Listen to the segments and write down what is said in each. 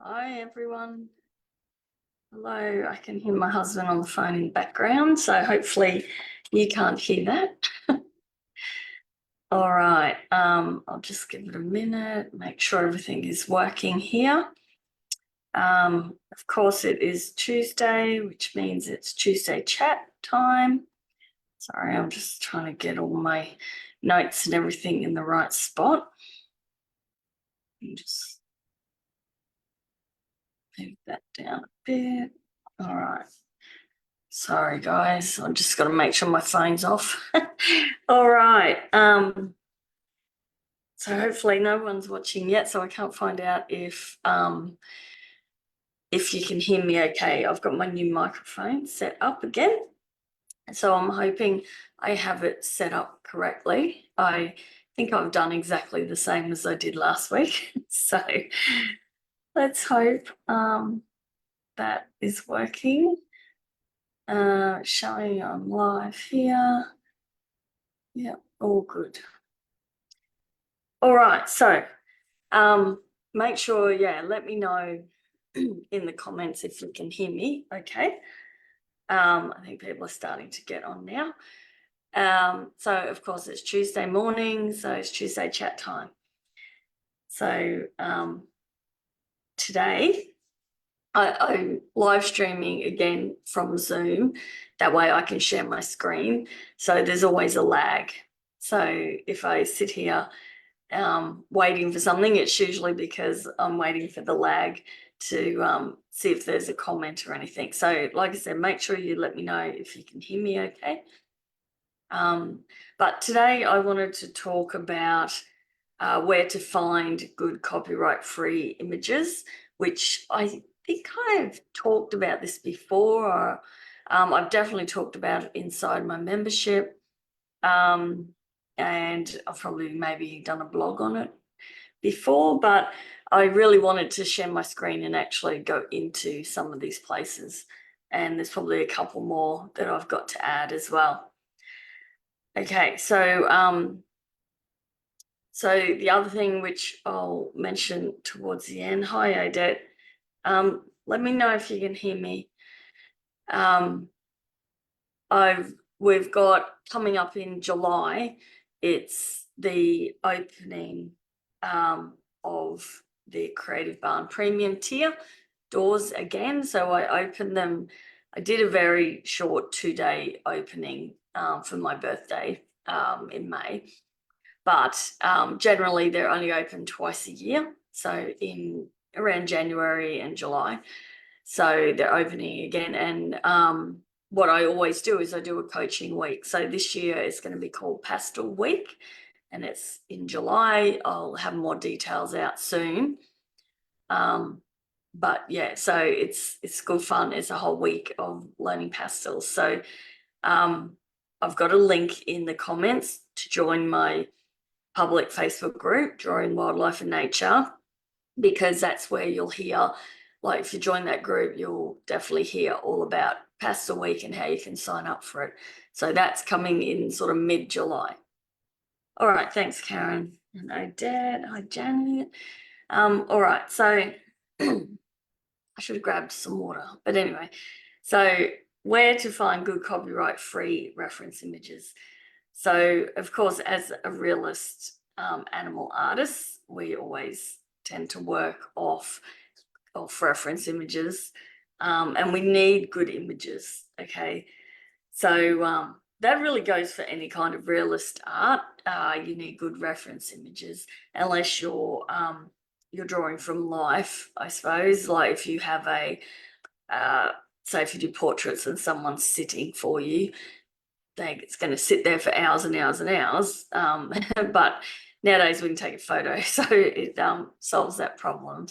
Hi everyone. Hello, I can hear my husband on the phone in the background, so hopefully you can't hear that. All right, I'll just give it a minute, make sure everything is working here. Of course, it is Tuesday, which means it's Tuesday chat time. Sorry, I'm just trying to get all my notes and everything in the right spot. Just move that down a bit. All right. Sorry, guys. I've just got to make sure my phone's off. All right. So hopefully no one's watching yet, so I can't find out if you can hear me okay. I've got my new microphone set up again. So I'm hoping I have it set up correctly. I think I've done exactly the same as I did last week. So let's hope that is working. Showing I'm live here. Yeah, all good. All right, so make sure, let me know in the comments if you can hear me, okay? I think people are starting to get on now. So, of course, it's Tuesday morning, so it's Tuesday chat time. So today, I'm live streaming again from Zoom. That way I can share my screen. So there's always a lag. So if I sit here waiting for something, it's usually because I'm waiting for the lag to see if there's a comment or anything. So like I said, make sure you let me know if you can hear me okay. But today I wanted to talk about where to find good copyright-free images, which I think I've talked about this before, or I've definitely talked about it inside my membership. And I've probably maybe done a blog on it before, but I really wanted to share my screen and actually go into some of these places. And there's probably a couple more that I've got to add as well. Okay, so the other thing which I'll mention towards the end, hi Odette, let me know if you can hear me. We've got coming up in July, it's the opening of the Creative Barn Premium tier doors again. So I opened them. I did a very short 2-day opening for my birthday in May, but generally they're only open twice a year. So in around January and July. So they're opening again, and what I always do is I do a coaching week. So this year it's going to be called Pastel Week, and it's in July. I'll have more details out soon. But yeah, so it's good fun. It's a whole week of learning pastels. So I've got a link in the comments to join my public Facebook group, Drawing Wildlife and Nature, because that's where you'll hear, like if you join that group, you'll definitely hear all about Pastel Week and how you can sign up for it. So that's coming in sort of mid-July. All right, thanks, Karen. And Odette, hi, Janet. All right, so I should have grabbed some water. But anyway, so where to find good copyright-free reference images. So, of course, as a realist animal artist, we always tend to work off reference images, and we need good images, okay? So that really goes for any kind of realist art. You need good reference images, unless you're drawing from life, I suppose. Like if you have say if you do portraits and someone's sitting for you, it's going to sit there for hours and hours and hours. But nowadays we can take a photo, so it solves that problem.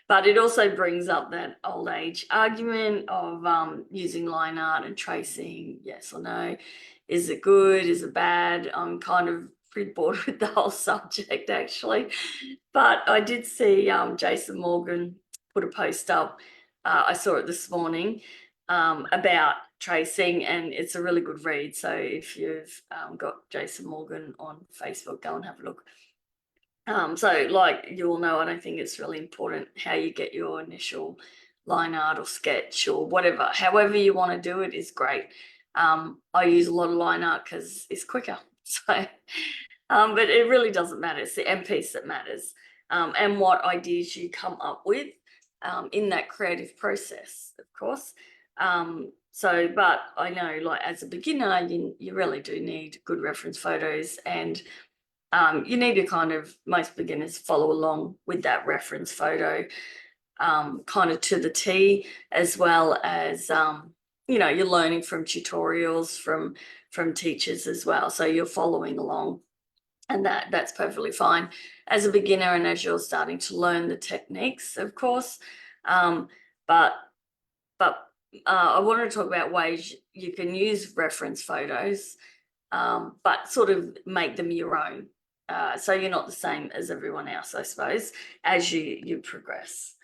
But it also brings up that old age argument of using line art and tracing, yes or no. Is it good? Is it bad? I'm kind of pretty bored with the whole subject, actually. But I did see Jason Morgan put a post up. I saw it this morning about tracing, and it's a really good read. So if you've got Jason Morgan on Facebook, go and have a look. So like you all know, I don't think it's really important how you get your initial line art or sketch or whatever. However you want to do it is great. I use a lot of line art because it's quicker. So, but it really doesn't matter. It's the end piece that matters, and what ideas you come up with in that creative process, of course. So, but I know, like as a beginner, you really do need good reference photos, and you need to kind of, most beginners follow along with that reference photo kind of to the T, as well as you're learning from tutorials from teachers as well, so you're following along, and that's perfectly fine as a beginner and as you're starting to learn the techniques, of course. um, but but I wanted to talk about ways you can use reference photos, but sort of make them your own. So you're not the same as everyone else, I suppose, as you progress.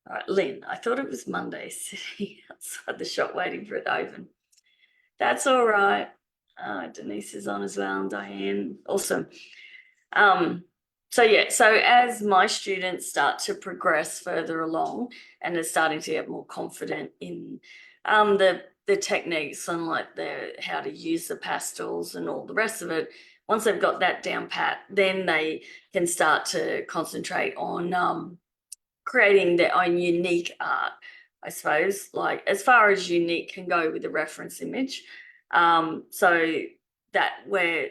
All right, Lynn, I thought it was Monday sitting outside the shop waiting for it to open. That's all right. Denise is on as well, and Diane. Awesome. So yeah, so as my students start to progress further along and are starting to get more confident in the techniques and like the how to use the pastels and all the rest of it, once they've got that down pat, then they can start to concentrate on creating their own unique art, I suppose, like as far as unique can go with a reference image. So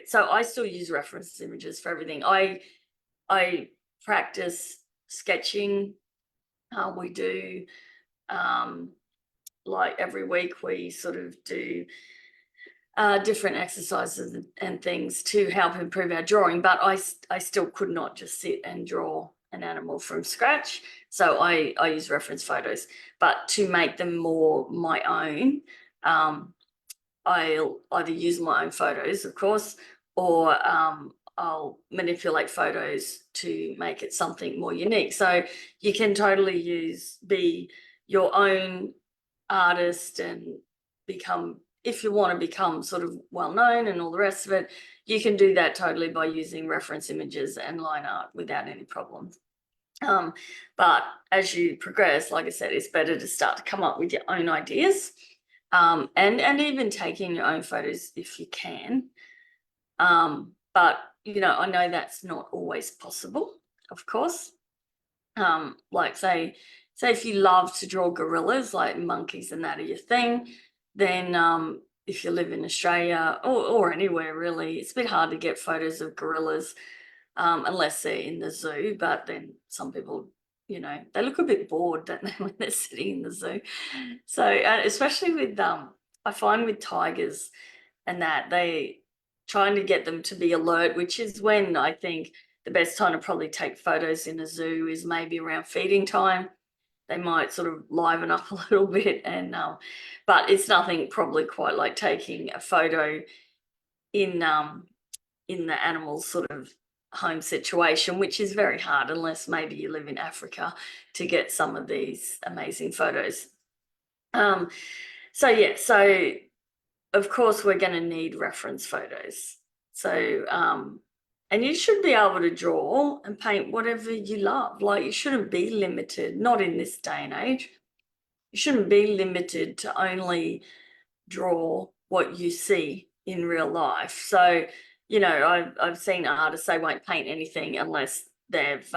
so I still use reference images for everything. I practice sketching. We do like every week we sort of do different exercises and things to help improve our drawing, but I still could not just sit and draw an animal from scratch. So I use reference photos, but to make them more my own, I'll either use my own photos, of course, or I'll manipulate photos to make it something more unique. So you can totally be your own artist and become, if you want to become sort of well known and all the rest of it, you can do that totally by using reference images and line art without any problems. But as you progress, like I said, it's better to start to come up with your own ideas, and even taking your own photos if you can. But I know that's not always possible, of course. Like say if you love to draw gorillas, like monkeys and that are your thing, then if you live in Australia or anywhere really, it's a bit hard to get photos of gorillas unless they're in the zoo. But then some people, they look a bit bored, don't they, when they're sitting in the zoo. So especially with I find with tigers and that, they trying to get them to be alert, which is when I think the best time to probably take photos in a zoo is maybe around feeding time. They might sort of liven up a little bit, and but it's nothing probably quite like taking a photo in the animal's sort of home situation, which is very hard unless maybe you live in Africa to get some of these amazing photos. So yeah, so of course we're going to need reference photos. So and you should be able to draw and paint whatever you love. Like, you shouldn't be limited, not in this day and age. You shouldn't be limited to only draw what you see in real life. So, I've seen artists, they won't paint anything unless they've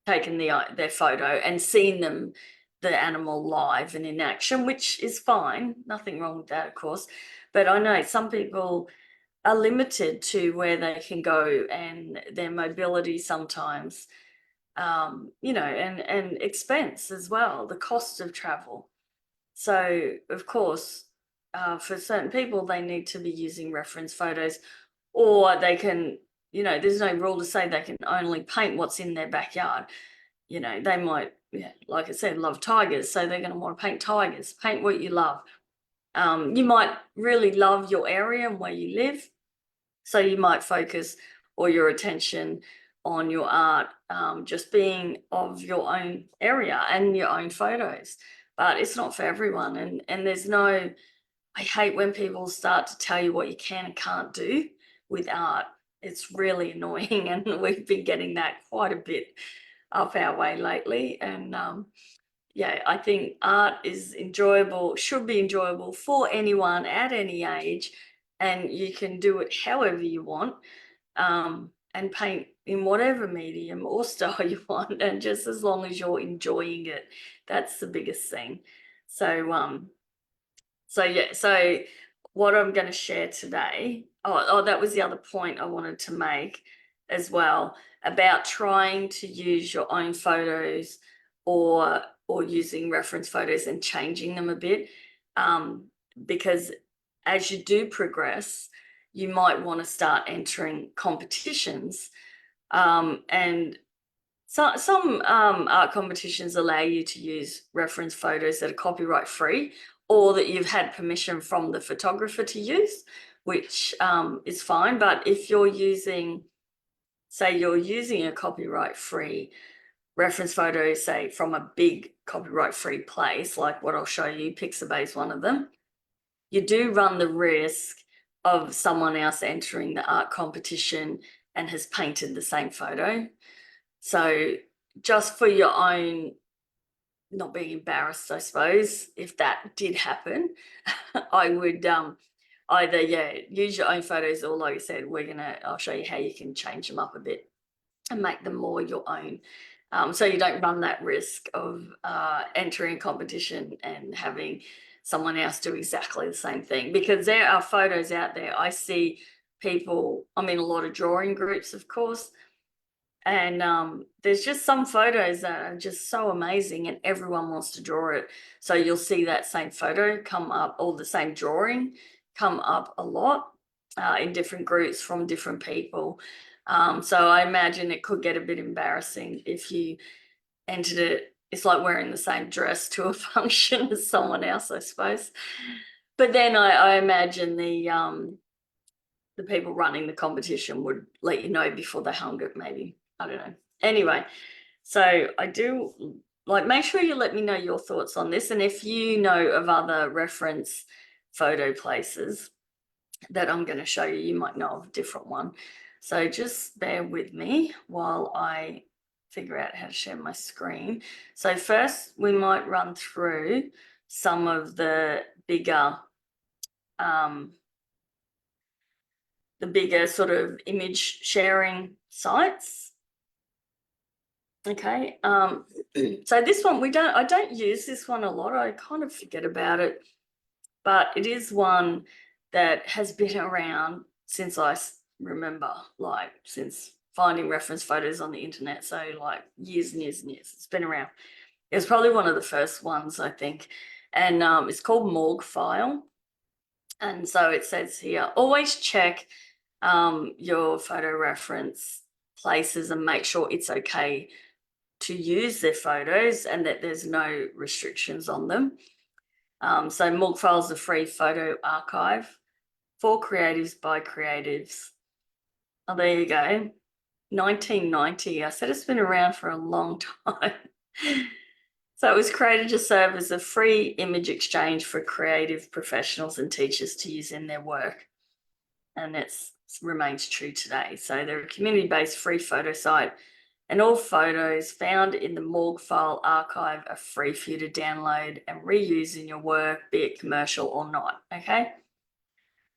taken their photo and seen the animal live and in action, which is fine. Nothing wrong with that, of course. But I know some people are limited to where they can go and their mobility sometimes, and expense as well, the cost of travel. So, of course, for certain people, they need to be using reference photos, or they can, there's no rule to say they can only paint what's in their backyard. They might, yeah, like I said, love tigers, so they're going to want to paint tigers. Paint what you love. You might really love your area and where you live, so you might focus all your attention on your art just being of your own area and your own photos. But it's not for everyone, and there's no, I hate when people start to tell you what you can and can't do with art. It's really annoying, and we've been getting that quite a bit up our way lately. And yeah, I think art is enjoyable, should be enjoyable for anyone at any age, and you can do it however you want, and paint in whatever medium or style you want, and just as long as you're enjoying it, that's the biggest thing. So yeah, so what I'm going to share today, that was the other point I wanted to make as well, about trying to use your own photos or using reference photos and changing them a bit, because as you do progress, you might want to start entering competitions, and some art competitions allow you to use reference photos that are copyright free, or that you've had permission from the photographer to use, which is fine. But if you're using, say you're using a copyright free reference photo, say from a big copyright free place, like what I'll show you, Pixabay is one of them, you do run the risk of someone else entering the art competition and has painted the same photo. So just for your own, not being embarrassed, I suppose, if that did happen, I would either, yeah, use your own photos, or like I said, I'll show you how you can change them up a bit and make them more your own. So you don't run that risk of entering a competition and having someone else do exactly the same thing, because there are photos out there. I see people, I'm in a lot of drawing groups, of course, and there's just some photos that are just so amazing and everyone wants to draw it. So you'll see that same photo come up, or the same drawing come up a lot in different groups from different people. So I imagine it could get a bit embarrassing if you entered it. It's like wearing the same dress to a function as someone else, I suppose. But then I imagine the people running the competition would let you know before they hung it, maybe. I don't know. Anyway, so I do, like, make sure you let me know your thoughts on this, and if you know of other reference photo places that I'm going to show you, you might know of a different one. So just bear with me while I figure out how to share my screen. So first we might run through some of the bigger sort of image sharing sites. Okay, so this one I don't use this one a lot. I kind of forget about it, but it is one that has been around since I remember, like since finding reference photos on the internet. So like years and years and years, it's been around. It was probably one of the first ones, I think, and it's called Morgue File. And so it says here, always check your photo reference places and make sure it's okay to use their photos and that there's no restrictions on them. So Morgue File is a free photo archive for creatives by creatives. Oh, there you go. 1990. I said it's been around for a long time. So it was created to serve as a free image exchange for creative professionals and teachers to use in their work. And it remains true today. So they're a community-based free photo site, and all photos found in the Morgue File archive are free for you to download and reuse in your work, be it commercial or not, okay?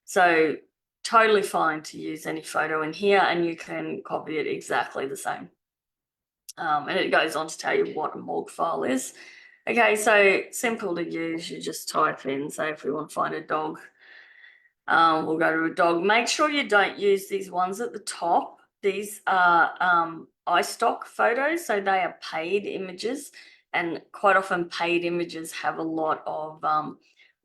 So totally fine to use any photo in here, and you can copy it exactly the same. And it goes on to tell you what a Morgue File is. Okay, so simple to use. You just type in, say if we want to find a dog, we'll go to a dog. Make sure you don't use these ones at the top. These are iStock photos, so they are paid images, and quite often paid images have a lot of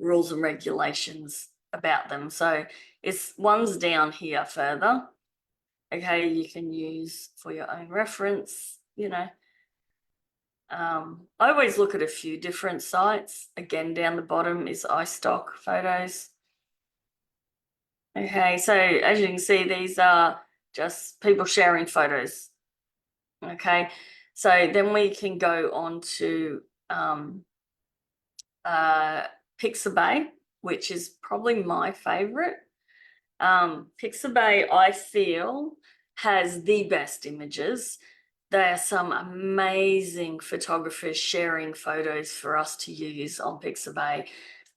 rules and regulations about them. So it's ones down here further. Okay, you can use for your own reference, you know. I always look at a few different sites. Again, down the bottom is iStock photos. Okay, so as you can see, these are just people sharing photos. Okay, so then we can go on to Pixabay, which is probably my favorite. Pixabay, I feel, has the best images. There are some amazing photographers sharing photos for us to use on Pixabay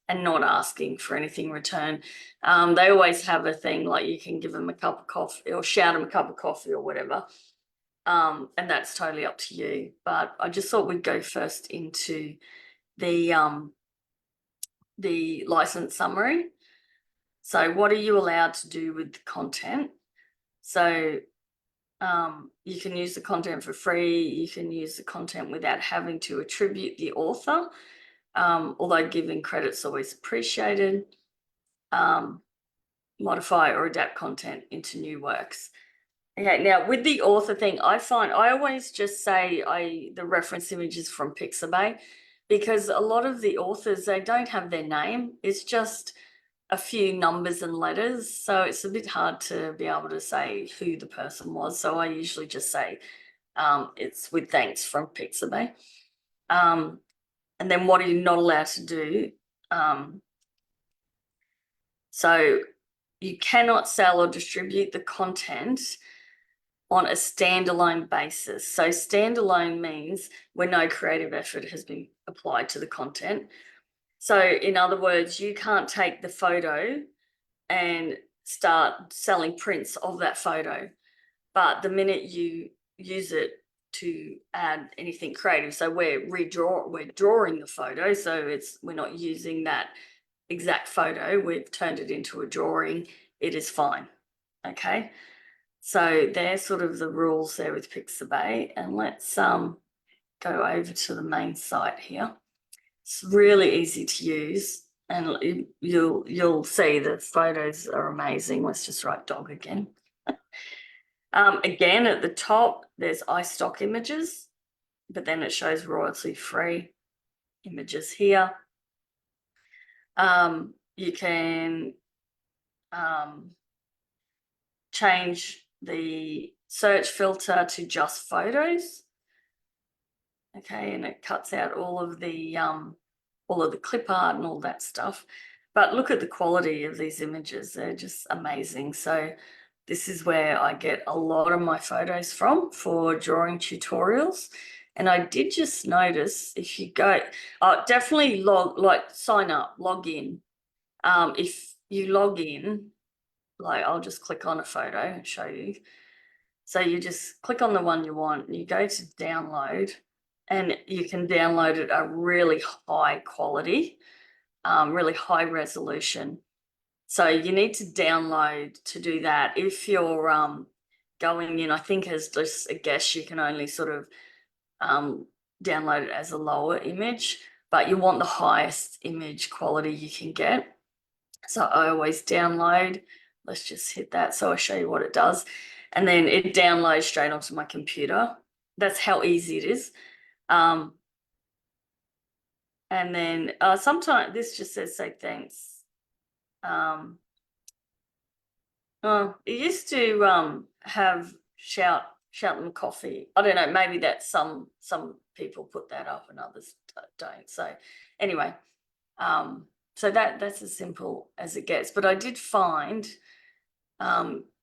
and not asking for anything in return. They always have a thing like you can give them a cup of coffee or shout them a cup of coffee or whatever. And that's totally up to you. But I just thought we'd go first into the license summary. So what are you allowed to do with the content? So you can use the content for free. You can use the content without having to attribute the author, although giving credit's always appreciated. Modify or adapt content into new works. Okay, now with the author thing, I find I always just say the reference images from Pixabay, because a lot of the authors, they don't have their name. It's just a few numbers and letters. So it's a bit hard to be able to say who the person was. So I usually just say it's with thanks from Pixabay. And then what are you not allowed to do? So you cannot sell or distribute the content on a standalone basis. So standalone means where no creative effort has been applied to the content. So in other words, you can't take the photo and start selling prints of that photo. But the minute you use it to add anything creative, so we're drawing the photo, so we're not using that exact photo, we've turned it into a drawing, it is fine. Okay. So there's sort of the rules there with Pixabay. And let's go over to the main site here. It's really easy to use, and you'll see the photos are amazing. Let's just write dog again. Again, at the top, there's iStock images, but then it shows royalty-free images here. You can change the search filter to just photos. Okay, and it cuts out all of the clip art and all that stuff. But look at the quality of these images. They're just amazing. So this is where I get a lot of my photos from for drawing tutorials. And I did just notice if you go, definitely sign up, log in. If you log in, like I'll just click on a photo and show you. So you just click on the one you want and you go to download, and you can download it a really high quality, really high resolution. So you need to download to do that. If you're going in, I think as just a guess, you can only sort of download it as a lower image, but you want the highest image quality you can get. So I always download. Let's just hit that. So I'll show you what it does. And then it downloads straight onto my computer. That's how easy it is. And then sometimes this just says say thanks. It used to have shout them coffee. I don't know, maybe that's some people put that up and others don't. So anyway, so that's as simple as it gets. But I did find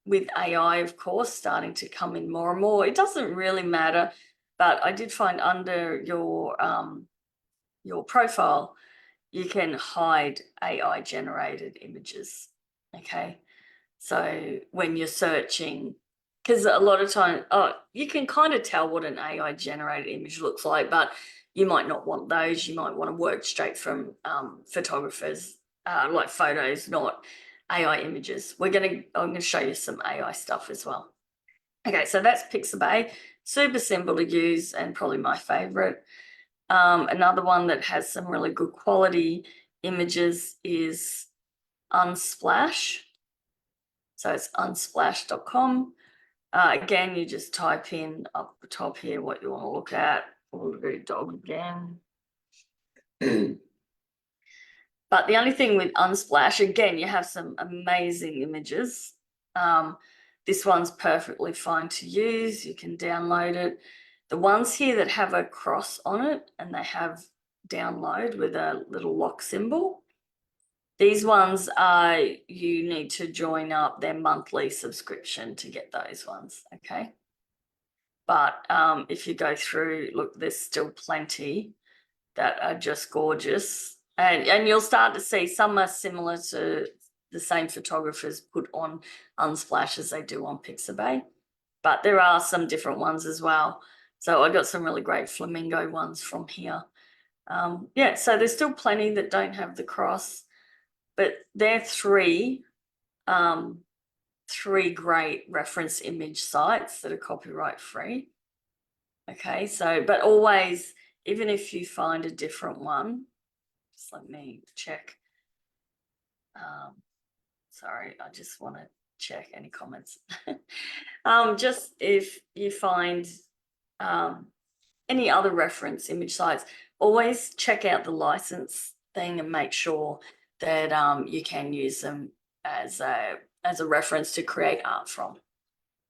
with AI, of course, starting to come in more and more, it doesn't really matter, but I did find under your profile, you can hide AI generated images. Okay. So when you're searching, because a lot of time, you can kind of tell what an AI generated image looks like, but you might not want those. You might want to work straight from photographers, like photos, not AI images. I'm going to show you some AI stuff as well. Okay, so that's Pixabay. Super simple to use and probably my favorite. Another one that has some really good quality images is Unsplash. So it's unsplash.com. Again, you just type in up the top here what you want to look at. We'll do dog again. But the only thing with Unsplash, again, you have some amazing images. This one's perfectly fine to use. You can download it. The ones here that have a cross on it and they have download with a little lock symbol, These ones are, you need to join up their monthly subscription to get those ones, okay? But if you go through, look, there's still plenty that are just gorgeous. And you'll start to see some are similar to the same photographers put on Unsplash as they do on Pixabay. But there are some different ones as well. So I got some really great flamingo ones from here. Yeah, so there's still plenty that don't have the cross, but they're three great reference image sites that are copyright free. Okay, so, but always, even if you find a different one, just let me check. Sorry, I just want to check any comments. Just if you find any other reference image sites, always check out the license thing and make sure that you can use them as a reference to create art from.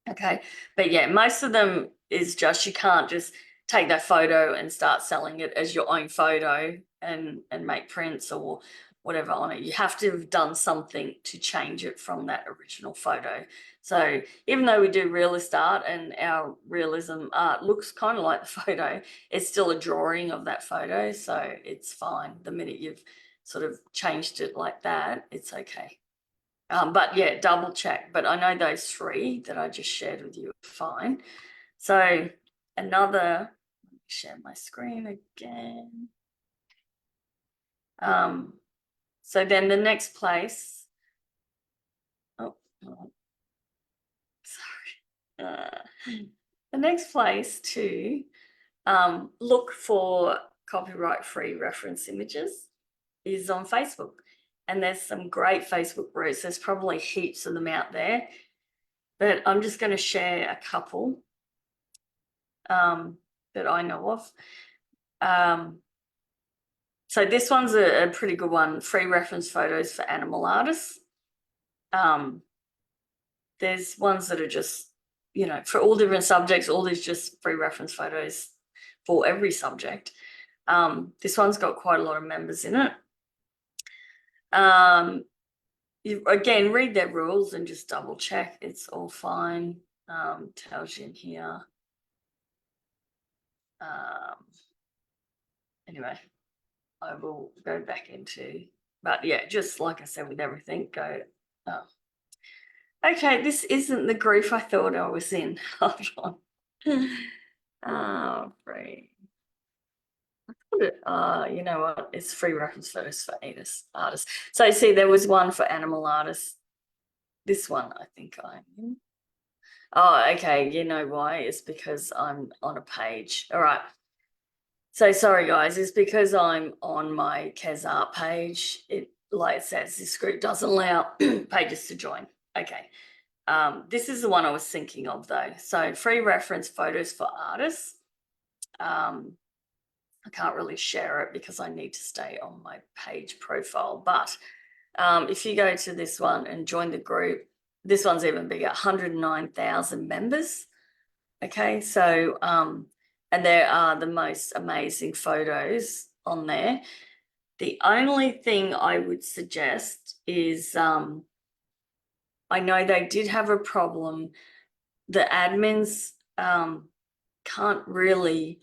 Okay, but yeah, most of them is just, you can't just take that photo and start selling it as your own photo and make prints or whatever on it. You have to have done something to change it from that original photo. So even though we do realist art and our realism art looks kind of like the photo, it's still a drawing of that photo, so it's fine. The minute you've sort of changed it like that, it's okay. But yeah, double check. But I know those three that I just shared with you are fine. So another, let me share my screen again. So then the next place, sorry. The next place to look for copyright-free reference images is on Facebook. And there's some great Facebook groups. There's probably heaps of them out there, but I'm just going to share a couple that I know of. So this one's a pretty good one, free reference photos for animal artists. There's ones that are just, you know, for all different subjects, all these just free reference photos for every subject. This one's got quite a lot of members in it. You, again, read their rules and just double check it's all fine. Tells you in here. Anyway, I will go back into, but yeah, just like I said with everything, go. Oh. Okay, this isn't the group I thought I was in. Hold on. Oh, free. You know what? It's free reference photos for artists. So see, there was one for animal artists. This one, I think I'm in. Oh, okay. You know why? It's because I'm on a page. All right. So sorry, guys. It's because I'm on my Kes Art page. It, like it says, this group doesn't allow pages to join. Okay. This is the one I was thinking of, though. So free reference photos for artists. I can't really share it because I need to stay on my page profile. But if you go to this one and join the group, this one's even bigger, 109,000 members. Okay, so, and there are the most amazing photos on there. The only thing I would suggest is, I know they did have a problem. The admins can't really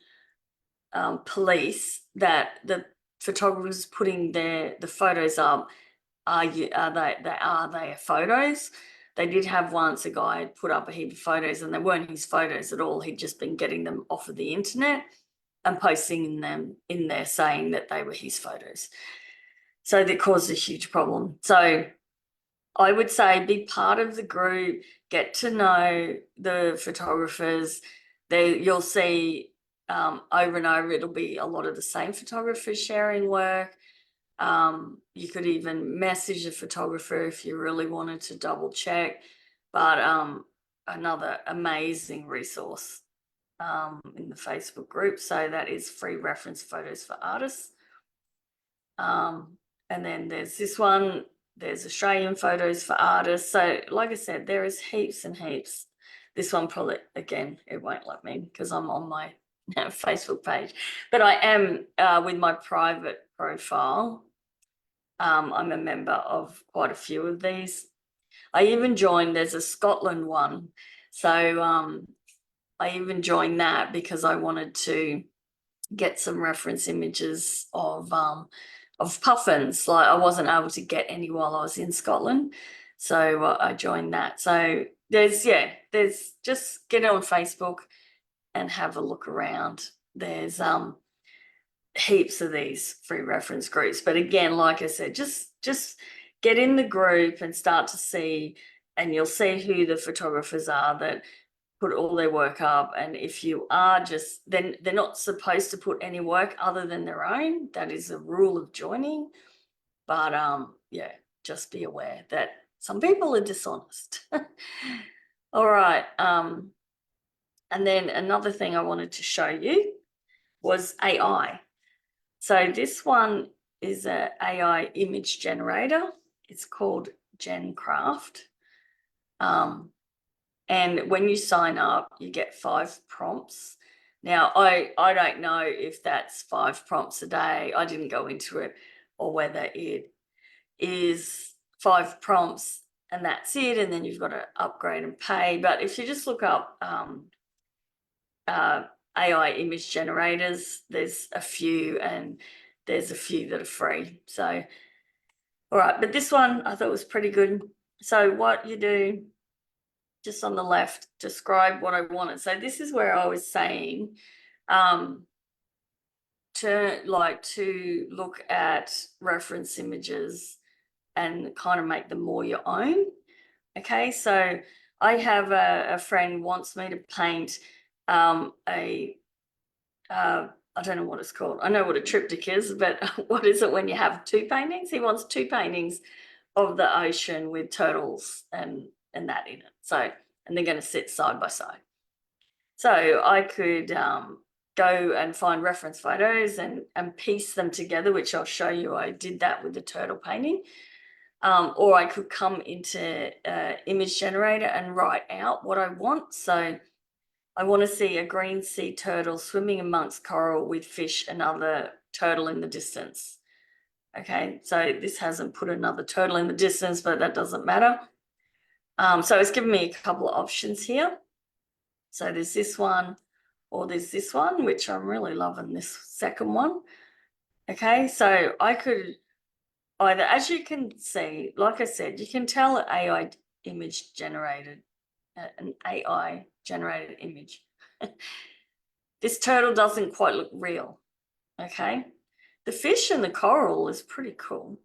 police that the photographers putting the photos up are they photos. They did have once a guy had put up a heap of photos and they weren't his photos at all. He'd just been getting them off of the internet and posting them in there saying that they were his photos. So that caused a huge problem. So I would say be part of the group, get to know the photographers. You'll see over and over, it'll be a lot of the same photographers sharing work. You could even message the photographer if you really wanted to double check. But another amazing resource in the Facebook group. So that is free reference photos for artists. And then there's this one, there's Australian photos for artists. So like I said, there is heaps and heaps. This one probably, again, it won't let me because I'm on my Facebook page, but I am with my private profile. I'm a member of quite a few of these. I even joined, there's a Scotland one. So I even joined that because I wanted to get some reference images of puffins. Like I wasn't able to get any while I was in Scotland. So I joined that. So there's just get on Facebook and have a look around. There's heaps of these free reference groups. But again, like I said, just get in the group and start to see, and you'll see who the photographers are that put all their work up. And if you are then they're not supposed to put any work other than their own. That is a rule of joining. But yeah, just be aware that some people are dishonest. All right. And then another thing I wanted to show you was AI. So this one is an AI image generator. It's called GenCraft. And when you sign up, you get 5 prompts. Now, I don't know if that's 5 prompts a day. I didn't go into it, or whether it is 5 prompts and that's it, and then you've got to upgrade and pay. But if you just look up AI image generators, there's a few, and there's a few that are free. So, all right, but this one I thought was pretty good. So what you do, just on the left, describe what I wanted. So this is where I was saying to look at reference images and kind of make them more your own. Okay, so I have a friend wants me to paint I don't know what it's called. I know what a triptych is, but what is it when you have 2 paintings? He wants 2 paintings of the ocean with turtles and that in it. So, and they're going to sit side by side. So I could go and find reference photos and piece them together, which I'll show you. I did that with the turtle painting. Or I could come into image generator and write out what I want. So I want to see a green sea turtle swimming amongst coral with fish, another turtle in the distance. Okay, so this hasn't put another turtle in the distance, but that doesn't matter. So it's given me a couple of options here. So there's this one, or there's this one, which I'm really loving this second one. Okay, so I could either, as you can see, like I said, you can tell an AI image generated, an AI generated image. This turtle doesn't quite look real, okay? The fish and the coral is pretty cool.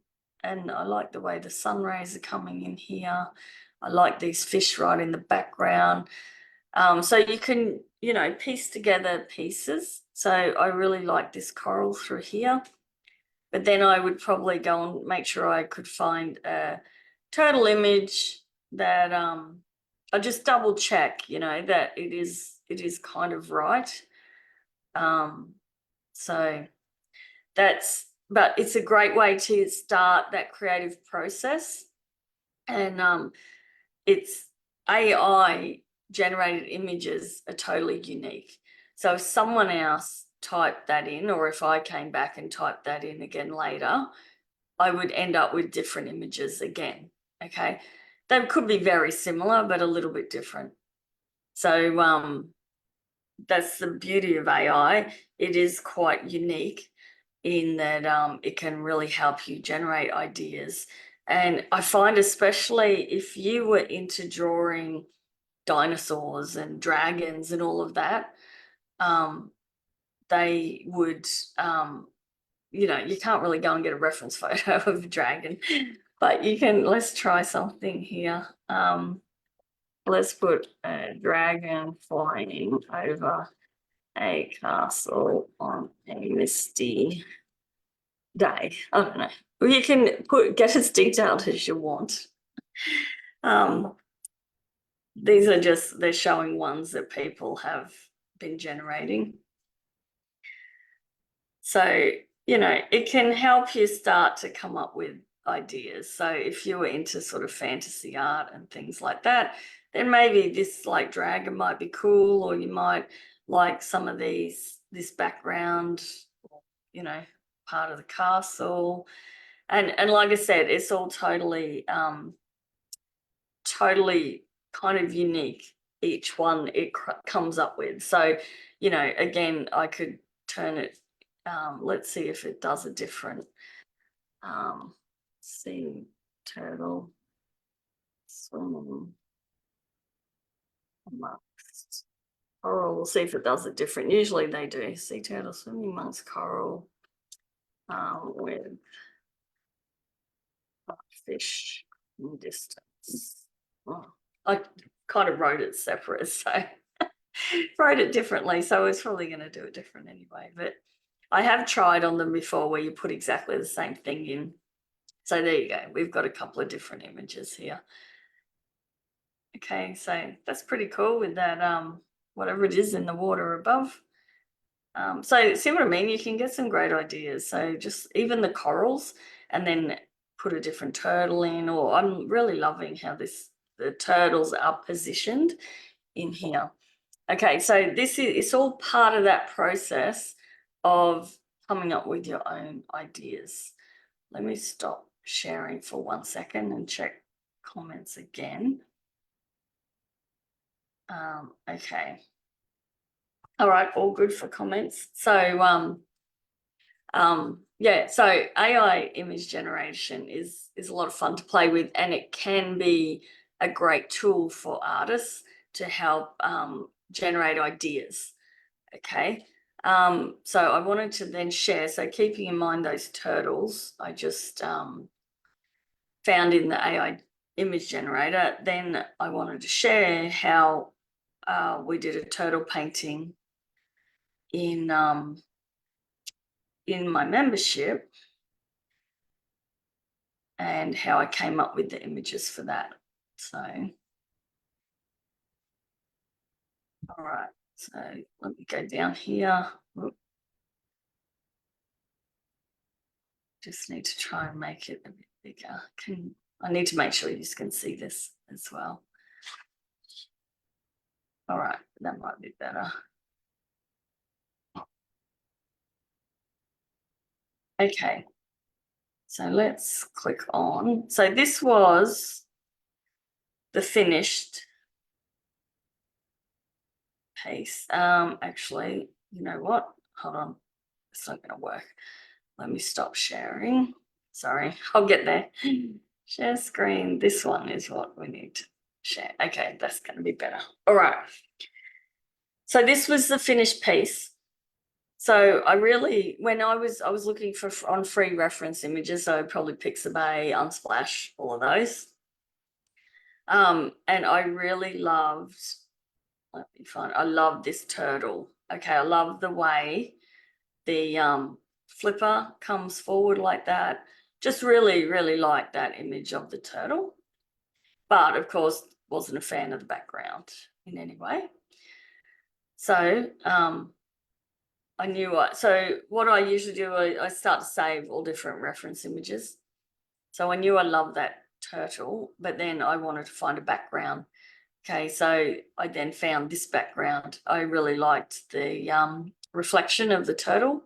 And I like the way the sun rays are coming in here. I like these fish right in the background. So you can, piece together pieces. So I really like this coral through here. But then I would probably go and make sure I could find a turtle image that I just double check, that it is kind of right. So but it's a great way to start that creative process. And it's AI generated images are totally unique. So if someone else typed that in, or if I came back and typed that in again later, I would end up with different images again. Okay. They could be very similar, but a little bit different. So that's the beauty of AI. It is quite unique in that it can really help you generate ideas. And I find, especially if you were into drawing dinosaurs and dragons and all of that, they would, you can't really go and get a reference photo of a dragon, but you can. Let's try something here. Let's put a dragon flying over a castle on a misty day. I don't know. You can get as detailed as you want. These are they're showing ones that people have been generating. So, it can help you start to come up with ideas. So if you were into sort of fantasy art and things like that, then maybe this like dragon might be cool, or you might like some of this background, part of the castle. And like I said, it's all totally totally kind of unique, each one it comes up with. So, you know, again, I could turn it, let's see if it does a different, sea turtle swimming amongst coral. We'll see if it does it different. Usually they do. Sea turtle swimming amongst coral, with fish in distance. Oh, I kind of wrote it separate, so wrote it differently. So I was probably going to do it different anyway. But I have tried on them before where you put exactly the same thing in. So there you go. We've got a couple of different images here. Okay, so that's pretty cool with that, whatever it is in the water above. So see what I mean? You can get some great ideas. So just even the corals, and then put a different turtle in, or I'm really loving how the turtles are positioned in here. Okay, so this is, it's all part of that process of coming up with your own ideas. Let me stop sharing for 1 second and check comments again. Okay. All right, all good for comments. So yeah, so AI image generation is a lot of fun to play with, and it can be a great tool for artists to help generate ideas. Okay. So I wanted to then share, so keeping in mind those turtles I just found in the AI image generator, then I wanted to share how we did a turtle painting in my membership, and how I came up with the images for that. So, all right, so let me go down here. Oop. Just need to try and make it a bit bigger. I need to make sure you can see this as well. All right, that might be better. Okay, so let's click on. So this was the finished piece. Actually, you know what? Hold on, it's not going to work. Let me stop sharing. Sorry, I'll get there. Share screen. This one is what we need to share. Okay, that's going to be better. All right. So this was the finished piece. So I really, when I was looking for on free reference images, so probably Pixabay, Unsplash, all of those. And I really loved, let me find, I love this turtle. Okay, I love the way the flipper comes forward like that. Just really, really like that image of the turtle. But of course, wasn't a fan of the background in any way. So I knew so what I usually do, I start to save all different reference images. So I knew I loved that turtle, but then I wanted to find a background. Okay, so I then found this background. I really liked the reflection of the turtle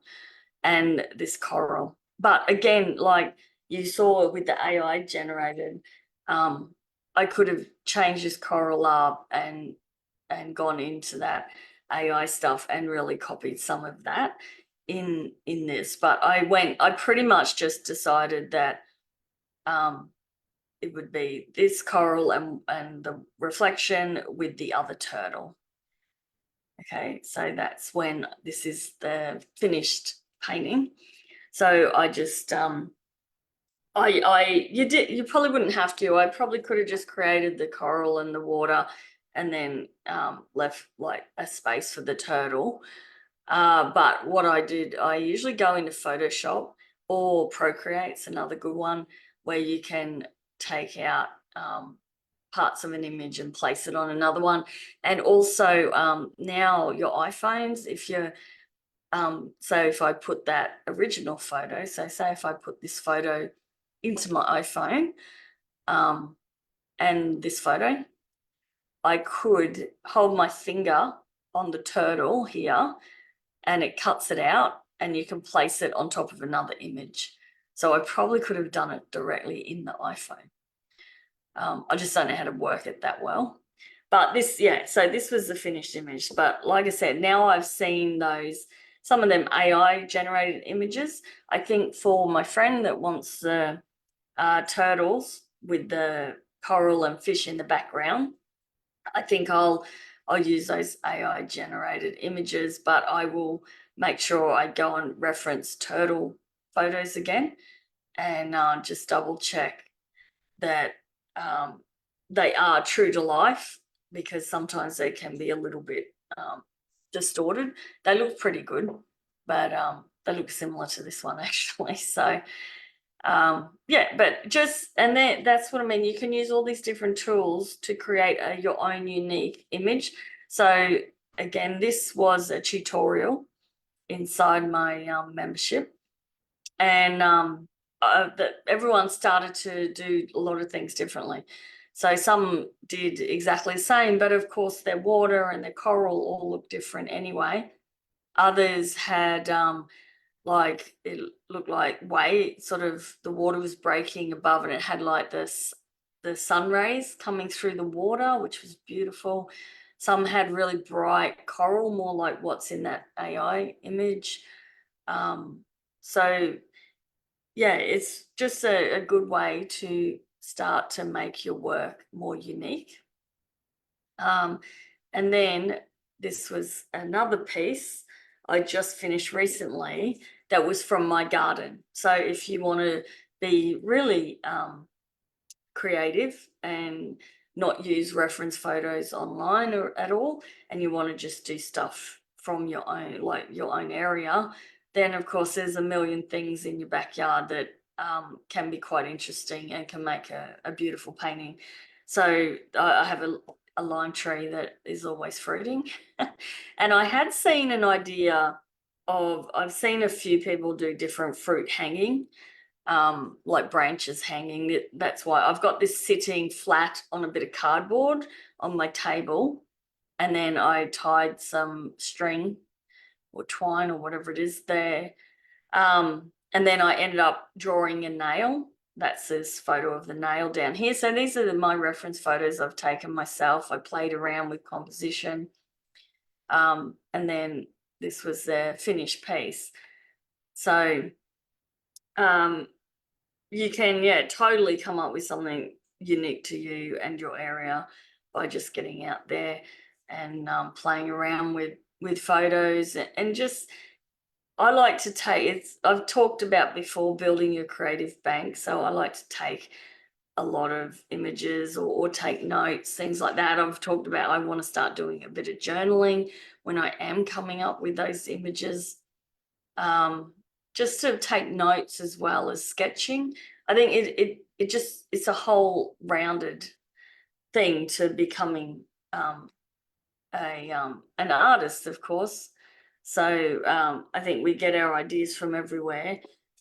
and this coral. But again, like you saw with the AI generated, I could have changed this coral up and gone into that AI stuff and really copied some of that in this. But I pretty much just decided that it would be this coral and the reflection with the other turtle. Okay, so that's when this is the finished painting. So I just you probably wouldn't have to. I probably could have just created the coral and the water and then left like a space for the turtle. But what I did, I usually go into Photoshop, or Procreate's another good one, where you can take out parts of an image and place it on another one. And also now your iPhones, if you're so if I put that original photo, so say if I put this photo into my iPhone and this photo, I could hold my finger on the turtle here and it cuts it out, and you can place it on top of another image. So I probably could have done it directly in the iPhone. I just don't know how to work it that well. But this, yeah, so this was the finished image. But like I said, now I've seen those, some of them AI generated images. I think for my friend that wants the turtles with the coral and fish in the background, I think I'll use those AI generated images, but I will make sure I go and reference turtle photos again and just double check that they are true to life, because sometimes they can be a little bit distorted. They look pretty good, but they look similar to this one actually. So yeah, but just, and then that's what I mean. You can use all these different tools to create your own unique image. So again, this was a tutorial inside my membership, and everyone started to do a lot of things differently. So some did exactly the same, but of course their water and their coral all look different anyway. Others had like, it looked like sort of the water was breaking above, and it had like the sun rays coming through the water, which was beautiful. Some had really bright coral, more like what's in that AI image. So yeah, it's just a good way to start to make your work more unique. And then this was another piece I just finished recently that was from my garden. So if you want to be really creative and not use reference photos online or at all, and you want to just do stuff from your own, like your own area, then of course there's a million things in your backyard that can be quite interesting and can make a beautiful painting. So I have a lime tree that is always fruiting. And I had seen an idea of, I've seen a few people do different fruit hanging, like branches hanging. That's why I've got this sitting flat on a bit of cardboard on my table, and then I tied some string or twine or whatever it is there. And then I ended up drawing a nail. That's this photo of the nail down here. So these are my reference photos I've taken myself. I played around with composition. And then this was the finished piece. So you can, yeah, totally come up with something unique to you and your area by just getting out there and playing around with photos. And just, I like to take, I've talked about before building your creative bank, so I like to take a lot of images or take notes, things like that. I've talked about I want to start doing a bit of journaling when I am coming up with those images, just to take notes as well as sketching. I think it just, it's a whole rounded thing to becoming an artist, of course. So I think we get our ideas from everywhere,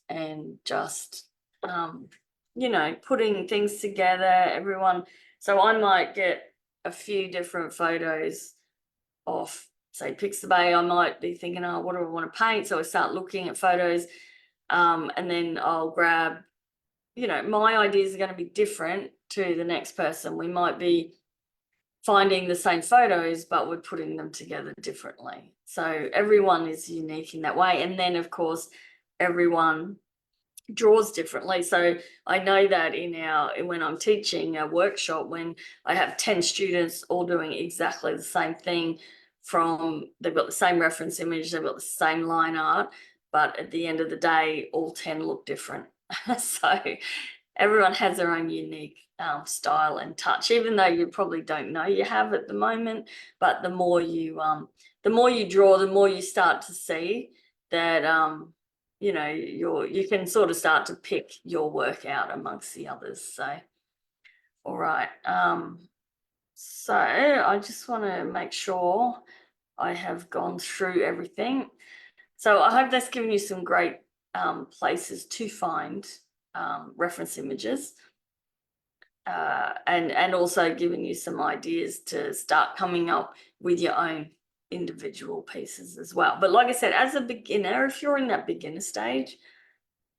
and just you know, putting things together, everyone. So I might get a few different photos off, say, Pixabay. I might be thinking, oh, what do I want to paint? So I start looking at photos, and then I'll grab, you know, my ideas are going to be different to the next person. We might be finding the same photos, but we're putting them together differently. So everyone is unique in that way. And then, of course, everyone draws differently. So I know that when I'm teaching a workshop, when I have 10 students all doing exactly the same thing, they've got the same reference image, they've got the same line art, but at the end of the day, all 10 look different. So everyone has their own unique style and touch, even though you probably don't know you have at the moment. But the more you draw, the more you start to see that you know, you can sort of start to pick your work out amongst the others. So all right, so I just want to make sure I have gone through everything. So I hope that's given you some great places to find reference images, and also giving you some ideas to start coming up with your own individual pieces as well. But like I said, as a beginner, if you're in that beginner stage,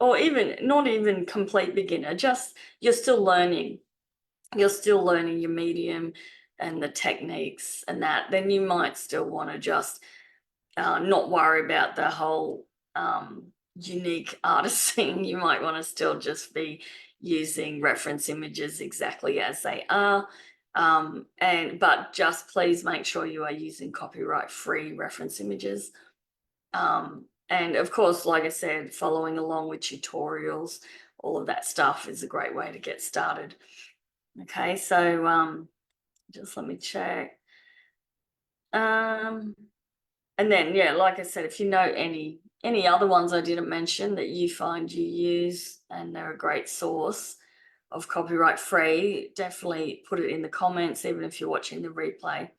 or even not even complete beginner, just you're still learning. You're still learning your medium and the techniques and that, then you might still want to just not worry about the whole unique artist thing. You might want to still just be using reference images exactly as they are. But just please make sure you are using copyright-free reference images. And of course, like I said, following along with tutorials, all of that stuff is a great way to get started. Okay, so just let me check. And then, yeah, like I said, if you know any other ones I didn't mention that you find you use and they're a great source of copyright free, definitely put it in the comments, even if you're watching the replay.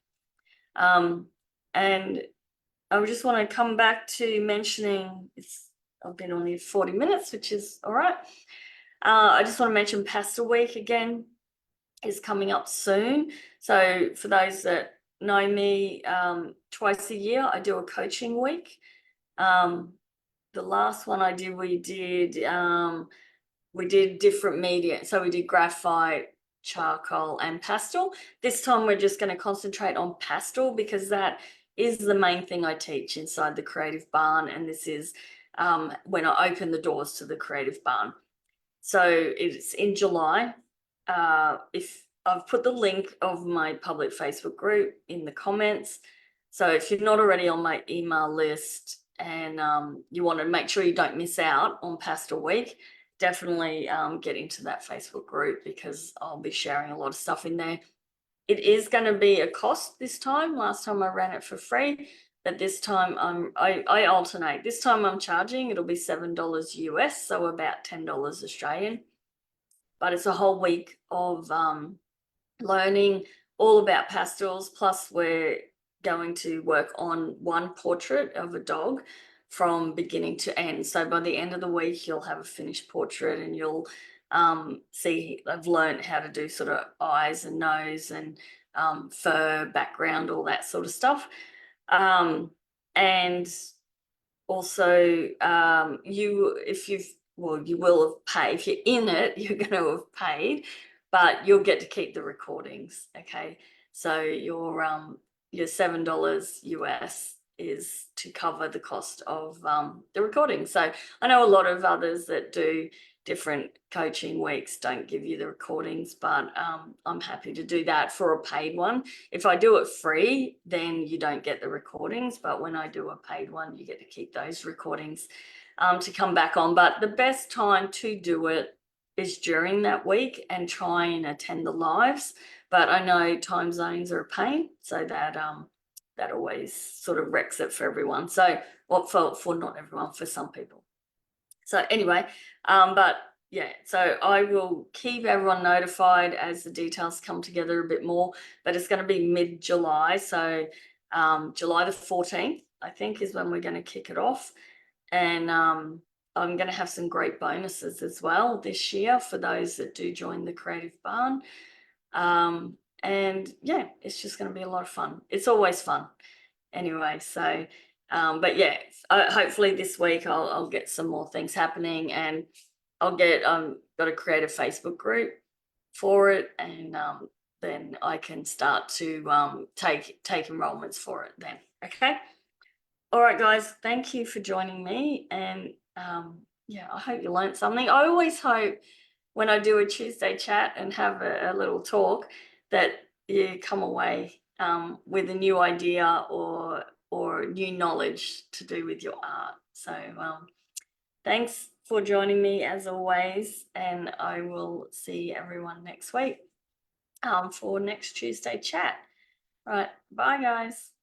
And I just want to come back to mentioning, I've been on here 40 minutes, which is all right. I just want to mention Pastel Week again is coming up soon. So for those that know me, twice a year I do a coaching week. The last one I did, we did different media. So we did graphite, charcoal, and pastel. This time we're just going to concentrate on pastel because that is the main thing I teach inside the Creative Barn, and this is when I open the doors to the Creative Barn. So it's in July. If I've put the link of my public Facebook group in the comments. So if you're not already on my email list and you want to make sure you don't miss out on Pastel Week, definitely get into that Facebook group because I'll be sharing a lot of stuff in there. It is going to be a cost this time. Last time I ran it for free, but this time I alternate. This time I'm charging, it'll be $7 US, so about $10 Australian. But it's a whole week of learning all about pastels, plus we're going to work on one portrait of a dog from beginning to end. So by the end of the week, you'll have a finished portrait and you'll see I've learned how to do sort of eyes and nose and fur background, all that sort of stuff. And also you will have paid. If you're in it, you're going to have paid, but you'll get to keep the recordings. Okay, so your $7 US is to cover the cost of the recording. So I know a lot of others that do different coaching weeks don't give you the recordings, but I'm happy to do that for a paid one. If I do it free, then you don't get the recordings, but when I do a paid one, you get to keep those recordings to come back on. But the best time to do it is during that week and try and attend the lives. But I know time zones are a pain, so that always sort of wrecks it for everyone. So, well, for not everyone, for some people. So anyway, but yeah, so I will keep everyone notified as the details come together a bit more, but it's going to be mid-July. So July the 14th, I think, is when we're going to kick it off. And I'm going to have some great bonuses as well this year for those that do join the Creative Barn. And yeah, it's just going to be a lot of fun. It's always fun anyway. So but yeah, hopefully this week I'll get some more things happening, and I'll get got to create a Facebook group for it, and then I can start to take enrollments for it then. Okay, all right guys, thank you for joining me, and yeah, I hope you learned something. I always hope when I do a Tuesday chat and have a little talk that you come away with a new idea or new knowledge to do with your art. So thanks for joining me as always, and I will see everyone next week for next Tuesday chat. Right, bye guys.